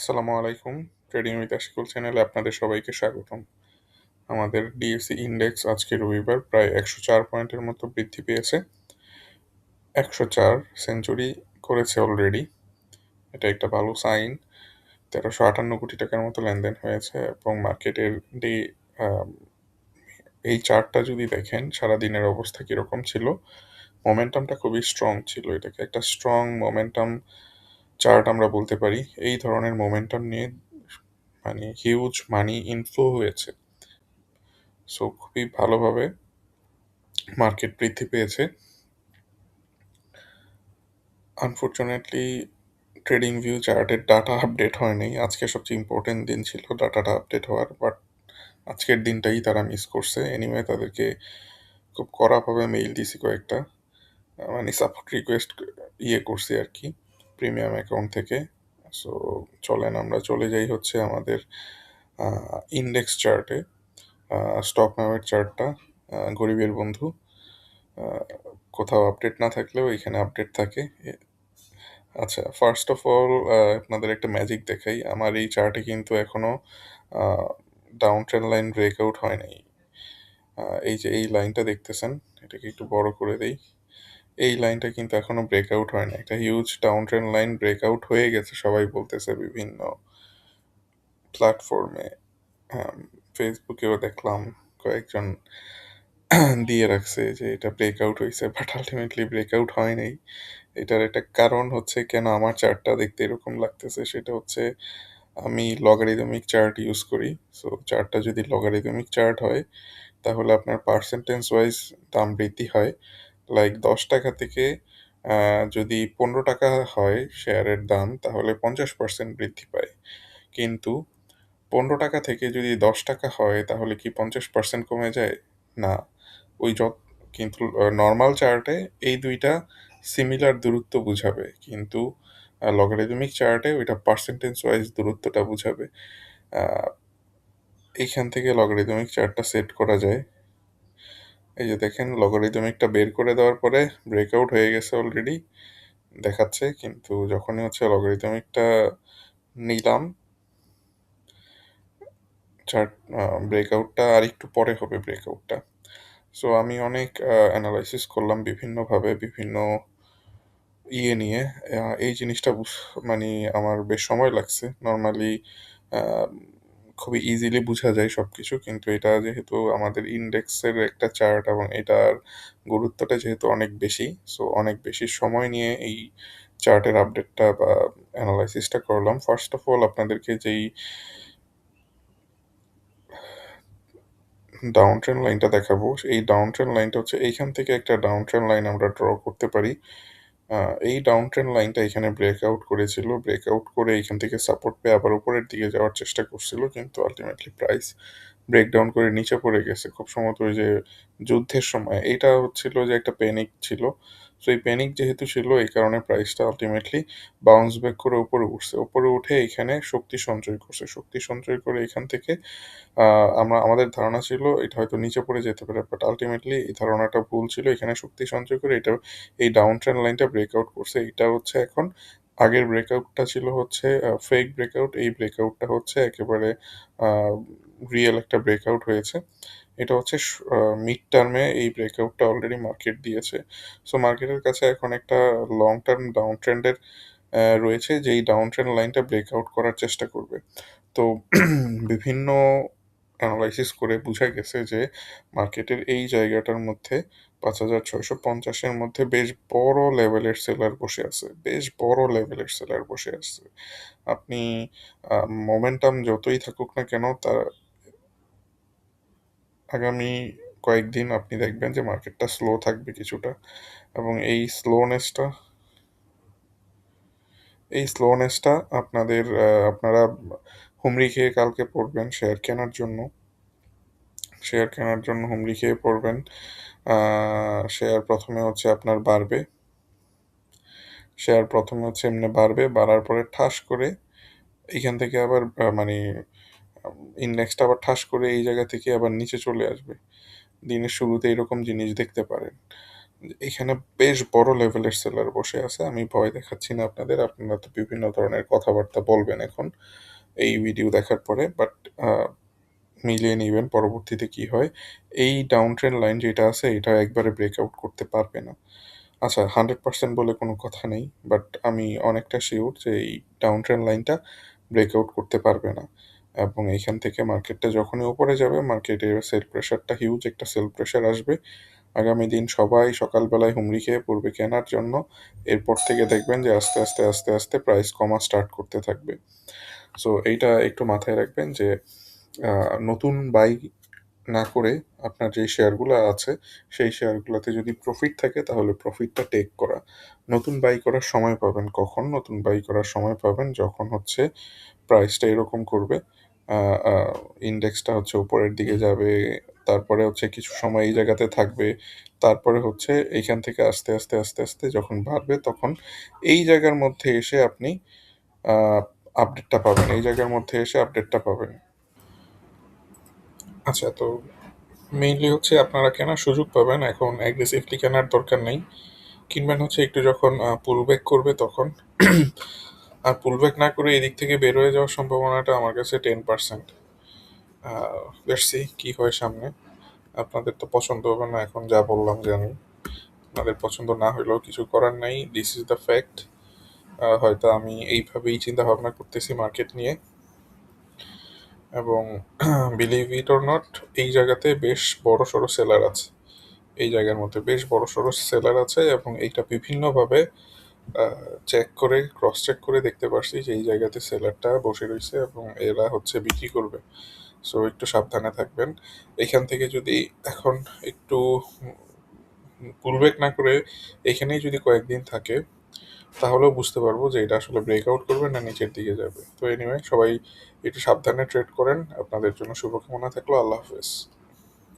আসসালামু আলাইকুম। Trading with Ashikul চ্যানেলে আপনাদের সবাইকে স্বাগতম। আমাদের ডিএসই ইন্ডেক্স আজকে রবিবার প্রায় ১০৪ পয়েন্টের মতো বৃদ্ধি পেয়েছে। ১০৪ সেঞ্চুরি করেছে অলরেডি। এটা একটা ভালো সাইন। ১৩৫৮ কোটি টাকার মতো লেনদেন হয়েছে এবং মার্কেটের ডে আম এই চার্টটা যদি দেখেন সারাদিনের অবস্থা কিরকম ছিল, মোমেন্টামটা খুবই স্ট্রং ছিল। এটাকে একটা স্ট্রং মোমেন্টাম চার্ট আমরা বলতে পারি। এই ধরনের মোমেন্টাম নিয়ে হিউজ মানি ইনফ্লো হয়েছে। সো খুবই ভালোভাবে মার্কেট বৃদ্ধি পেয়েছে। আনফরচুনেটলি ট্রেডিং ভিউ চার্টের ডাটা আপডেট হয়নি। আজকে সবচেয়ে ইম্পর্টেন্ট দিন ছিল ডাটাটা আপডেট হওয়ার, বাট আজকের দিনটাই তারা মিস করছে। এনিওয়ে তাদেরকে খুব কড়াভাবে মেইল দিছি কয়েকটা, সাপোর্ট রিকোয়েস্ট করছি আর কি, প্রিমিয়াম অ্যাকাউন্ট থেকে। সো চলেন আমরা চলে যাই হচ্ছে আমাদের ইন্ডেক্স চার্টে। স্টক মার্কেট চার্টটা গরিবের বন্ধু। আহ, কোথাও আপডেট না থাকলেও এখানে আপডেট থাকে। আচ্ছা, ফার্স্ট অফ অল আপনাদের একটা ম্যাজিক দেখাই। আমার এই চার্টে কিন্তু এখনো ডাউন ট্রেন্ড লাইন ব্রেকআউট হয় নাই। এই যে এই লাইনটা দেখতেছেন, এটাকে একটু বড় করে দেই। এই লাইনটা কিন্তু এখনো ব্রেকআউট হয় না। একটা huge down trend line breakout হয়ে গেছে সবাই বলতেছে বিভিন্ন প্ল্যাটফর্মে। ফেসবুকেও দেখলাম কয়েকজন দিয়ে রাখছে যে এটা ব্রেকআউট হয়েছে, বাট আলটিমেটলি ব্রেকআউট হয় নাই। এটার একটা কারণ হচ্ছে কেন আমার চার্টটা দেখতে এরকম লাগতেছে, সেটা হচ্ছে আমি লগারিদমিক চার্ট ইউজ করি। সো চার্টটা যদি লগারিদমিক চার্ট হয় তাহলে আপনার পার্সেন্টেজ ওয়াইজ দাম বৃদ্ধি হয়। লাইক ১০ টাকা থেকে যদি ১৫ টাকা হয় শেয়ারের দাম, তাহলে ৫০% বৃদ্ধি পায়। কিন্তু ১৫ টাকা থেকে যদি ১০ টাকা হয় তাহলে কি ৫০% কমে যায়? না। ওই যত কিন্তু নর্মাল চার্টে এই দুইটা সিমিলার দূরত্ব বুঝাবে, কিন্তু লগারিদমিক চার্টে ওইটা পার্সেন্টেজ ওয়াইজ দূরত্বটা বুঝাবে। আহ, এইখান থেকে লগারিদমিক চার্টটা সেট করা যায়। এই যে দেখেন, লগারিদমিকটা বের করে দেওয়ার পরে ব্রেকআউট হয়ে গেছে অলরেডি দেখাচ্ছে, কিন্তু যখনই হচ্ছে লগারিদমিকটা নিলাম, চার্ট ব্রেকআউটটা আর একটু পরে হবে ব্রেকআউটটা। সো আমি অনেক অ্যানালাইসিস করলাম বিভিন্নভাবে, বিভিন্ন নিয়ে। এই জিনিসটা মানে আমার বেশ সময় লাগছে। নর্মালি খুবই ইজিলি বোঝা যায় সব কিছু, কিন্তু এটা যেহেতু আমাদের ইন্ডেক্সের একটা চার্ট এবং এটার গুরুত্বটা যেহেতু অনেক বেশি, সো অনেক বেশি সময় নিয়ে এই চার্টের আপডেটটা বা অ্যানালাইসিসটা করলাম। ফার্স্ট অফ অল আপনাদেরকে যেই ডাউন ট্রেন্ড লাইনটা দেখাবো, এই ডাউন ট্রেন্ড লাইনটা হচ্ছে এইখান থেকে একটা ডাউন ট্রেন্ড লাইন আমরা ড্র করতে পারি। এই ডাউন ট্রেন্ড লাইনটা এখানে ব্রেকআউট করেছিল, ব্রেকআউট করে এখান থেকে সাপোর্ট পেয়ে আবার উপরের দিকে যাওয়ার চেষ্টা করছিল, কিন্তু আলটিমেটলি প্রাইস ব্রেকডাউন করে নিচে পড়ে গেছে। খুব সম্ভবত ওই যে যুদ্ধের সময় এইটা হচ্ছিল যে একটা প্যানিক ছিল। সো এই প্যানিক যেহেতু ছিল, এই কারণে প্রাইসটা আলটিমেটলি বাউন্স ব্যাক করে উপরে উঠছে। উপরে উঠে এখানে শক্তি সঞ্চয় করছে, শক্তি সঞ্চয় করে এখান থেকে আমাদের ধারণা ছিল এটা হয়তো নিচে পড়ে যেতে পারে, বাট আলটিমেটলি এই ধারণাটা ভুল ছিল। এখানে শক্তি সঞ্চয় করে এটা এই ডাউন ট্রেন্ড লাইনটা ব্রেকআউট করছে। এটা হচ্ছে এখন, আগের ব্রেকআউটটা ছিল হচ্ছে ফেক ব্রেকআউট, এই ব্রেকআউটটা হচ্ছে একেবারে রিয়েল একটা ব্রেকআউট হয়েছে। এটা হচ্ছে মিড টার্মে এই ব্রেকআউটটা অলরেডি মার্কেট দিয়েছে। সো মার্কেটের কাছে এখন একটা লং টার্ম ডাউন ট্রেন্ডের রয়েছে, যেই ডাউন ট্রেন্ড লাইনটা ব্রেকআউট করার চেষ্টা করবে। তো বিভিন্ন অ্যানালাইসিস করে বোঝা গেছে যে মার্কেটের এই জায়গাটার মধ্যে ৫,৬৫০-এর মধ্যে বেশ বড় লেভেলের সেলার বসে আছে, বেশ বড় লেভেলের সেলার বসে আছে। আপনি মোমেন্টাম যতই থাকুক না কেন, তার আগামী কয়েকদিন আপনি দেখবেন যে মার্কেটটা স্লো থাকবে কিছুটা, এবং এই স্লোনেসটা আপনারা হুমড়ি খেয়ে কালকে পড়বেন শেয়ার কেনার জন্য হুমড়ি খেয়ে পড়বেন। শেয়ার প্রথমে হচ্ছে আপনার বাড়বে, এমনি বাড়বে, বাড়ার পরে ঠাস করে এইখান থেকে আবার ইন্ডেক্সটা আবার ঠাস করে এই জায়গা থেকে আবার নিচে চলে আসবে। দিনের শুরুতে এরকম জিনিস দেখতে পারেন। এখানে বেশ বড় লেভেলের সেলার বসে আছে। আমি ভয় দেখাচ্ছি না আপনাদের। আপনারা তো বিভিন্ন ধরনের কথাবার্তা বলবেন এখন এই ভিডিও দেখার পরে। বাট আ মিলিয়ে নিবেন পরবর্তীতে কি হয়। এই ডাউন ট্রেন্ড লাইন যেটা আছে এটা একবারে ব্রেকআউট করতে পারবে না। আচ্ছা 100% বলে কোনো কথা নেই। বাট আমি অনেকটা সিউর যে এই ডাউন ট্রেন্ড লাইনটা ব্রেকআউট করতে পারবে না। এবং এইখান থেকে মার্কেটটা যখনই উপরে যাবে মার্কেটের সেল প্রেশারটা হিউজ একটা সেল প্রেশার আসবে। আগামী দিন সবাই সকালবেলায় হুমড়ি খেয়ে পড়বে কেনার জন্য। এরপর থেকে দেখবেন যে আস্তে আস্তে প্রাইস কমা স্টার্ট করতে থাকবে। সো এইটা একটু মাথায় রাখবেন যে নতুন বাই না করে আপনার যে শেয়ারগুলো আছে সেই শেয়ারগুলোতে যদি প্রফিট থাকে তাহলে প্রফিটটা টেক করা। নতুন বাই করার সময় পাবেন কখন? নতুন বাই করার সময় পাবেন যখন হচ্ছে প্রাইসটা এরকম করবে, আ আ ইনডেক্সটা হচ্ছে উপরের দিকে যাবে, তারপরে হচ্ছে কিছু সময় এই জায়গাতে থাকবে। তারপরে হচ্ছে এইখান থেকে আস্তে আস্তে যখন বাড়বে তখন এই জায়গার মধ্যে এসে আপনি আ আপডেটটা পাবেন। এই জায়গার মধ্যে এসে আপডেটটা পাবেন। আচ্ছা তো মেইনলি হচ্ছে আপনারা কেনার সুযোগ পাবেন। এখন অ্যাগ্রেসিভলি কেনার দরকার নেই। কিনবেন হচ্ছে একটু যখন পুল ব্যাক করবে তখন। আর পুল ব্যাক না করে এদিক থেকে বের হয়ে যাওয়ার সম্ভাবনাটা আমার কাছে 10%। লেটস সি কি হয় সামনে। আপনাদের তো পছন্দ হবে না এখন যা বললাম জানি। আপনাদের পছন্দ না হইলেও কিছু করার নাই। This is the fact. হয়তো আমি এইভাবেই চিন্তা ভাবনা করতেছি মার্কেট নিয়ে। এবং বিলিভ ইট অর নট এই জায়গাতে বেশ বড় সড়ো সেলার আছে। এই জায়গার মধ্যে বেশ বড় সড়ো সেলার আছে এবং এইটা বিভিন্নভাবে চেক করে ক্রস চেক করে দেখতে পারছি যে এই জায়গাতে সেলারটা বসে রয়েছে এবং এরা হচ্ছে বিক্রি করবে। সো একটু সাবধানে থাকবেন। এখান থেকে যদি এখন একটু পুলব্যাক না করে এখানেই যদি কয়েকদিন থাকে তাহলেও বুঝতে পারবো যে এটা আসলে ব্রেকআউট করবে না নিচের দিকে যাবে। তো এনিওয়ে সবাই একটু সাবধানে ট্রেড করেন। আপনাদের জন্য শুভকামনা থাকলো। আল্লাহ হাফেজ।